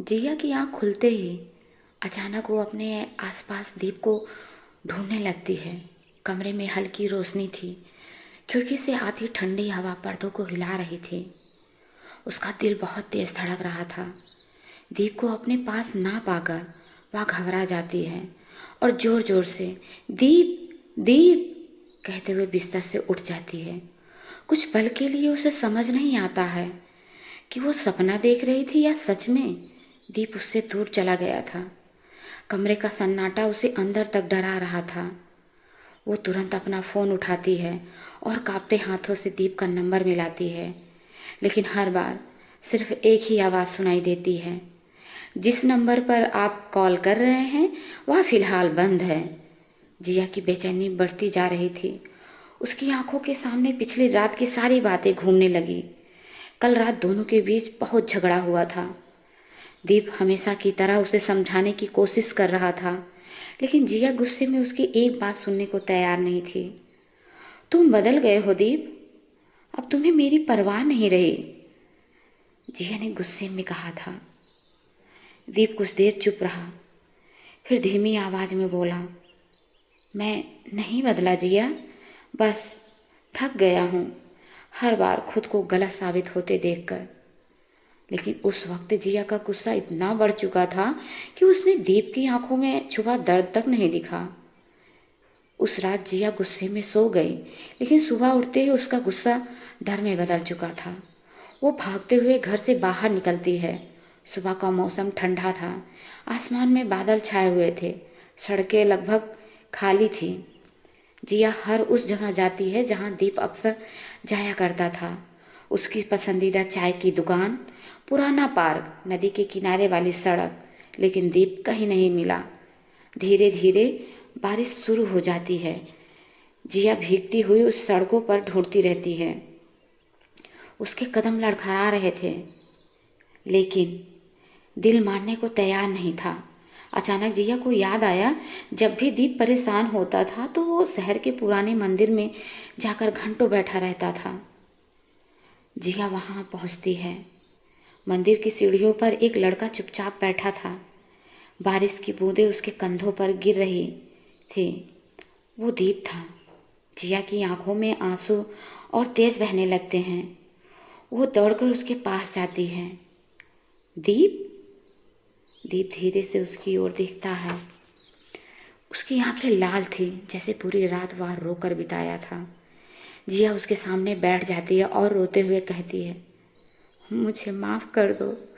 जिया की आँख खुलते ही अचानक वो अपने आसपास दीप को ढूंढने लगती है। कमरे में हल्की रोशनी थी। खिड़की से आती ठंडी हवा पर्दों को हिला रही थी। उसका दिल बहुत तेज धड़क रहा था। दीप को अपने पास ना पाकर वह घबरा जाती है और जोर जोर से दीप दीप कहते हुए बिस्तर से उठ जाती है। कुछ पल के लिए उसे समझ नहीं आता है कि वो सपना देख रही थी या सच में दीप उससे दूर चला गया था। कमरे का सन्नाटा उसे अंदर तक डरा रहा था। वो तुरंत अपना फ़ोन उठाती है और कांपते हाथों से दीप का नंबर मिलाती है, लेकिन हर बार सिर्फ एक ही आवाज़ सुनाई देती है, जिस नंबर पर आप कॉल कर रहे हैं वह फ़िलहाल बंद है। जिया की बेचैनी बढ़ती जा रही थी। उसकी आंखों के सामने पिछली रात की सारी बातें घूमने लगी। कल रात दोनों के बीच बहुत झगड़ा हुआ था। दीप हमेशा की तरह उसे समझाने की कोशिश कर रहा था, लेकिन जिया गुस्से में उसकी एक बात सुनने को तैयार नहीं थी। तुम बदल गए हो दीप, अब तुम्हें मेरी परवाह नहीं रही, जिया ने गुस्से में कहा था। दीप कुछ देर चुप रहा, फिर धीमी आवाज में बोला, मैं नहीं बदला जिया, बस थक गया हूँ हर बार खुद को गलत साबित होते देखकर। लेकिन उस वक्त जिया का गुस्सा इतना बढ़ चुका था कि उसने दीप की आंखों में छुपा दर्द तक नहीं दिखा। उस रात जिया गुस्से में सो गई, लेकिन सुबह उठते ही उसका गुस्सा डर में बदल चुका था। वो भागते हुए घर से बाहर निकलती है। सुबह का मौसम ठंडा था। आसमान में बादल छाए हुए थे। सड़कें लगभग खाली थी। जिया हर उस जगह जाती है जहाँ दीप अक्सर जाया करता था। उसकी पसंदीदा चाय की दुकान, पुराना पार्क, नदी के किनारे वाली सड़क, लेकिन दीप कहीं नहीं मिला। धीरे धीरे बारिश शुरू हो जाती है। जिया भीगती हुई उस सड़कों पर ढूंढती रहती है। उसके कदम लड़खड़ा रहे थे, लेकिन दिल मानने को तैयार नहीं था। अचानक जिया को याद आया, जब भी दीप परेशान होता था तो वो शहर के पुराने मंदिर में जाकर घंटों बैठा रहता था। जिया वहाँ पहुँचती है। मंदिर की सीढ़ियों पर एक लड़का चुपचाप बैठा था। बारिश की बूंदें उसके कंधों पर गिर रही थी। वो दीप था। जिया की आंखों में आंसू और तेज बहने लगते हैं। वो दौड़कर उसके पास जाती है। दीप, दीप धीरे से उसकी ओर देखता है। उसकी आंखें लाल थी, जैसे पूरी रात वह रोकर बिताया था। जिया उसके सामने बैठ जाती है और रोते हुए कहती है, मुझे माफ़ कर दो,